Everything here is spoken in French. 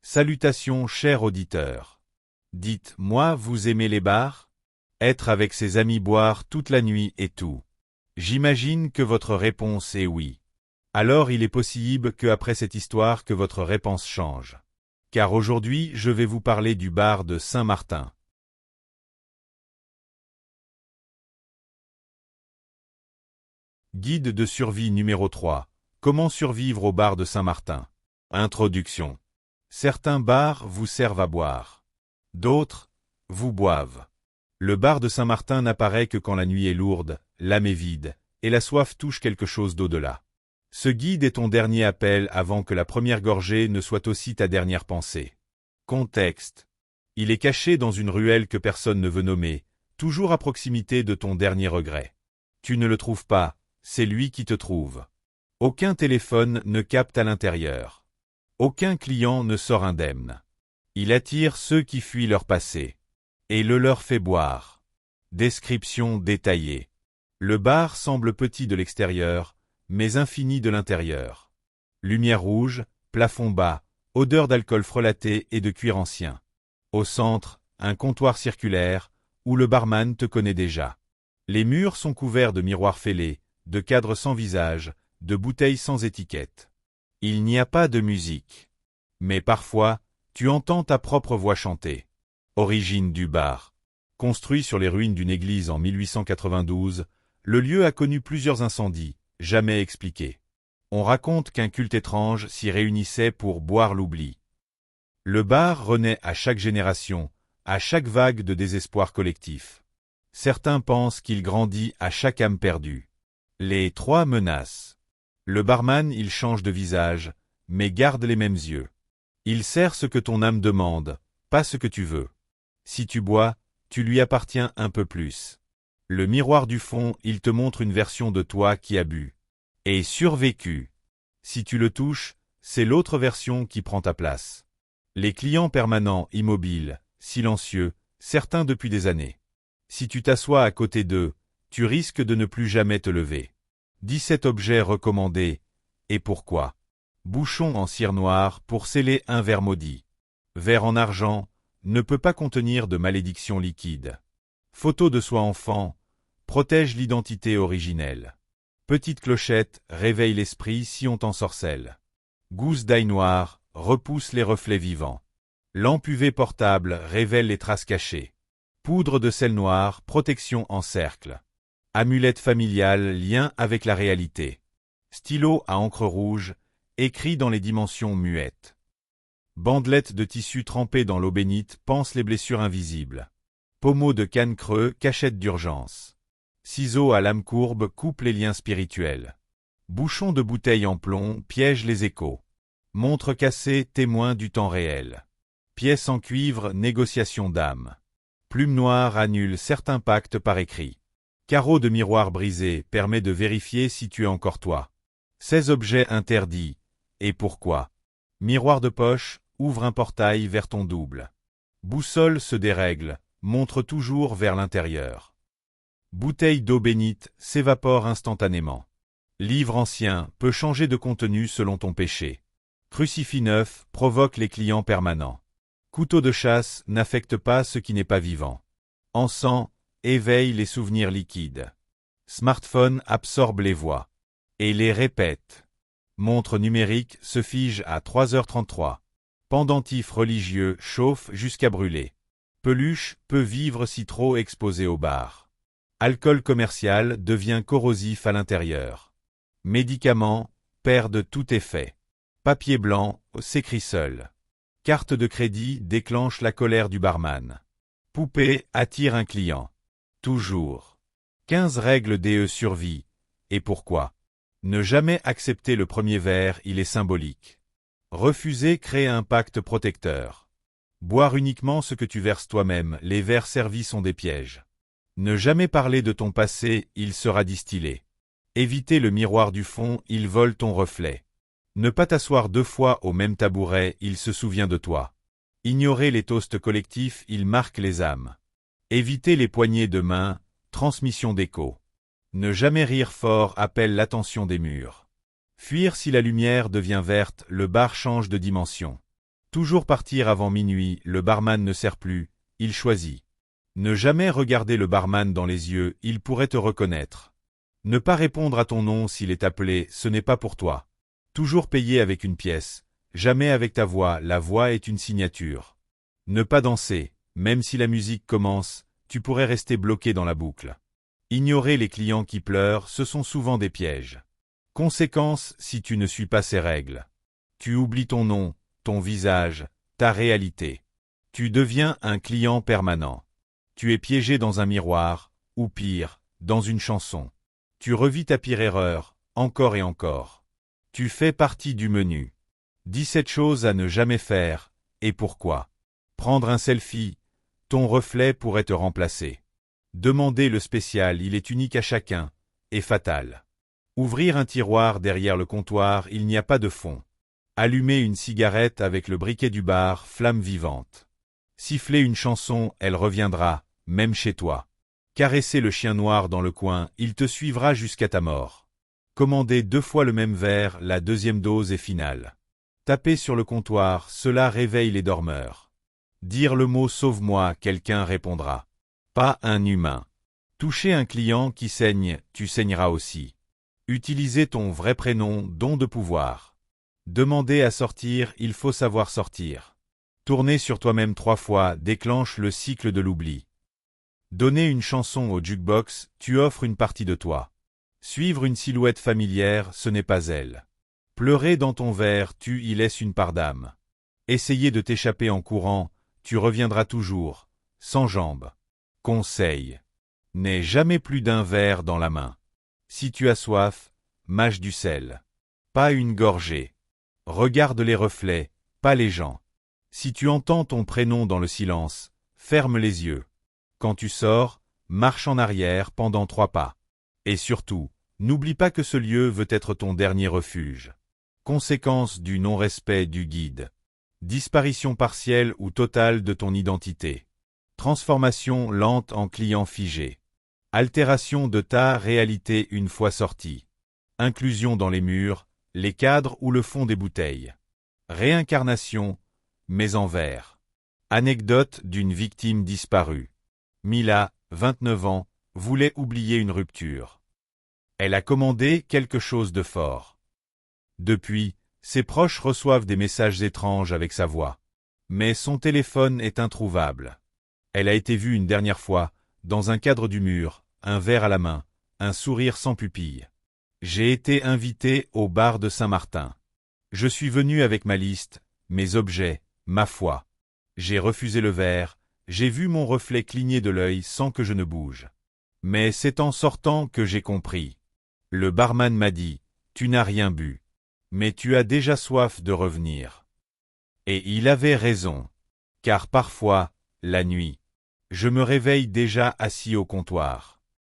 Salutations chers auditeurs. Dites-moi, vous aimez les bars? Être avec ses amis boire toute la nuit et tout. J'imagine que votre réponse est oui. Alors il est possible que après cette histoire que votre réponse change. Car aujourd'hui je vais vous parler du bar de Saint-Martin. Guide de survie numéro 3. Comment survivre au bar de Saint-Martin? Introduction. Certains bars vous servent à boire. D'autres vous boivent. Le bar de Saint-Martin n'apparaît que quand la nuit est lourde, l'âme est vide, et la soif touche quelque chose d'au-delà. Ce guide est ton dernier appel avant que la première gorgée ne soit aussi ta dernière pensée. Contexte. Il est caché dans une ruelle que personne ne veut nommer, toujours à proximité de ton dernier regret. Tu ne le trouves pas, c'est lui qui te trouve. Aucun téléphone ne capte à l'intérieur. Aucun client ne sort indemne. Il attire ceux qui fuient leur passé. Et le leur fait boire. Description détaillée. Le bar semble petit de l'extérieur, mais infini de l'intérieur. Lumière rouge, plafond bas, odeur d'alcool frelaté et de cuir ancien. Au centre, un comptoir circulaire, où le barman te connaît déjà. Les murs sont couverts de miroirs fêlés, de cadres sans visage, de bouteilles sans étiquette. Il n'y a pas de musique. Mais parfois, tu entends ta propre voix chanter. Origine du bar. Construit sur les ruines d'une église en 1892, le lieu a connu plusieurs incendies, jamais expliqués. On raconte qu'un culte étrange s'y réunissait pour boire l'oubli. Le bar renaît à chaque génération, à chaque vague de désespoir collectif. Certains pensent qu'il grandit à chaque âme perdue. Les trois menaces. Le barman, il change de visage, mais garde les mêmes yeux. Il sert ce que ton âme demande, pas ce que tu veux. Si tu bois, tu lui appartiens un peu plus. Le miroir du fond, il te montre une version de toi qui a bu. Et survécu. Si tu le touches, c'est l'autre version qui prend ta place. Les clients permanents, immobiles, silencieux, certains depuis des années. Si tu t'assois à côté d'eux, tu risques de ne plus jamais te lever. 17 objets recommandés. Et pourquoi? Bouchon en cire noire pour sceller un verre maudit. Verre en argent ne peut pas contenir de malédiction liquide. Photo de soi enfant protège l'identité originelle. Petite clochette réveille l'esprit si on t'ensorcelle. Gousse d'ail noire repousse les reflets vivants. Lampe UV portable révèle les traces cachées. Poudre de sel noir, protection en cercle. Amulette familiale, lien avec la réalité. Stylo à encre rouge, écrit dans les dimensions muettes. Bandelette de tissu trempée dans l'eau bénite panse les blessures invisibles. Pommeau de canne creux, cachette d'urgence. Ciseaux à lame courbe coupe les liens spirituels. Bouchon de bouteille en plomb piège les échos. Montre cassée, témoin du temps réel. Pièce en cuivre, négociation d'âme. Plume noire annule certains pactes par écrit. Carreau de miroir brisé permet de vérifier si tu es encore toi. 16 objets interdits. Et pourquoi? Miroir de poche, ouvre un portail vers ton double. Boussole se dérègle, montre toujours vers l'intérieur. Bouteille d'eau bénite s'évapore instantanément. Livre ancien peut changer de contenu selon ton péché. Crucifix neuf provoque les clients permanents. Couteau de chasse n'affecte pas ce qui n'est pas vivant. Encens éveille les souvenirs liquides. Smartphone absorbe les voix. Et les répète. Montre numérique se fige à 3h33. Pendentif religieux chauffe jusqu'à brûler. Peluche peut vivre si trop exposé au bar. Alcool commercial devient corrosif à l'intérieur. Médicaments perdent tout effet. Papier blanc s'écrit seul. Carte de crédit déclenche la colère du barman. Poupée attire un client. Toujours. 15 règles DE survie. Et pourquoi? Ne jamais accepter le premier verre, il est symbolique. Refuser crée un pacte protecteur. Boire uniquement ce que tu verses toi-même, les verres servis sont des pièges. Ne jamais parler de ton passé, il sera distillé. Éviter le miroir du fond, il vole ton reflet. Ne pas t'asseoir 2 fois au même tabouret, il se souvient de toi. Ignorer les toasts collectifs, il marque les âmes. Éviter les poignées de main, transmission d'écho. Ne jamais rire fort appelle l'attention des murs. Fuir si la lumière devient verte, le bar change de dimension. Toujours partir avant minuit, le barman ne sert plus, il choisit. Ne jamais regarder le barman dans les yeux, il pourrait te reconnaître. Ne pas répondre à ton nom s'il est appelé, ce n'est pas pour toi. Toujours payer avec une pièce, jamais avec ta voix, la voix est une signature. Ne pas danser, même si la musique commence, tu pourrais rester bloqué dans la boucle. Ignorer les clients qui pleurent, ce sont souvent des pièges. Conséquence si tu ne suis pas ces règles. Tu oublies ton nom, ton visage, ta réalité. Tu deviens un client permanent. Tu es piégé dans un miroir, ou pire, dans une chanson. Tu revis ta pire erreur, encore et encore. Tu fais partie du menu. 17 choses à ne jamais faire, et pourquoi. Prendre un selfie, ton reflet pourrait te remplacer. Demander le spécial, il est unique à chacun, et fatal. Ouvrir un tiroir derrière le comptoir, il n'y a pas de fond. Allumer une cigarette avec le briquet du bar, flamme vivante. Siffler une chanson, elle reviendra, même chez toi. Caresser le chien noir dans le coin, il te suivra jusqu'à ta mort. Commander 2 fois le même verre, la deuxième dose est finale. Taper sur le comptoir, cela réveille les dormeurs. Dire le mot « sauve-moi », quelqu'un répondra. Pas un humain. Toucher un client qui saigne, tu saigneras aussi. Utiliser ton vrai prénom, don de pouvoir. Demander à sortir, il faut savoir sortir. Tourner sur toi-même 3 fois déclenche le cycle de l'oubli. Donner une chanson au jukebox, tu offres une partie de toi. Suivre une silhouette familière, ce n'est pas elle. Pleurer dans ton verre, tu y laisses une part d'âme. Essayer de t'échapper en courant, tu reviendras toujours, sans jambes. Conseil. N'aie jamais plus d'un verre dans la main. Si tu as soif, mâche du sel. Pas une gorgée. Regarde les reflets, pas les gens. Si tu entends ton prénom dans le silence, ferme les yeux. Quand tu sors, marche en arrière pendant 3 pas. Et surtout, n'oublie pas que ce lieu veut être ton dernier refuge. Conséquence du non-respect du guide. Disparition partielle ou totale de ton identité. Transformation lente en client figé. Altération de ta réalité une fois sortie. Inclusion dans les murs, les cadres ou le fond des bouteilles. Réincarnation, mais en verre. Anecdote d'une victime disparue. Mila, 29 ans, voulait oublier une rupture. Elle a commandé quelque chose de fort. Depuis, ses proches reçoivent des messages étranges avec sa voix. Mais son téléphone est introuvable. Elle a été vue une dernière fois, dans un cadre du mur, un verre à la main, un sourire sans pupille. J'ai été invité au bar de Saint-Martin. Je suis venu avec ma liste, mes objets, ma foi. J'ai refusé le verre, j'ai vu mon reflet cligner de l'œil sans que je ne bouge. Mais c'est en sortant que j'ai compris. Le barman m'a dit, tu n'as rien bu. Mais tu as déjà soif de revenir. Et il avait raison. Car parfois, la nuit, je me réveille déjà assis au comptoir.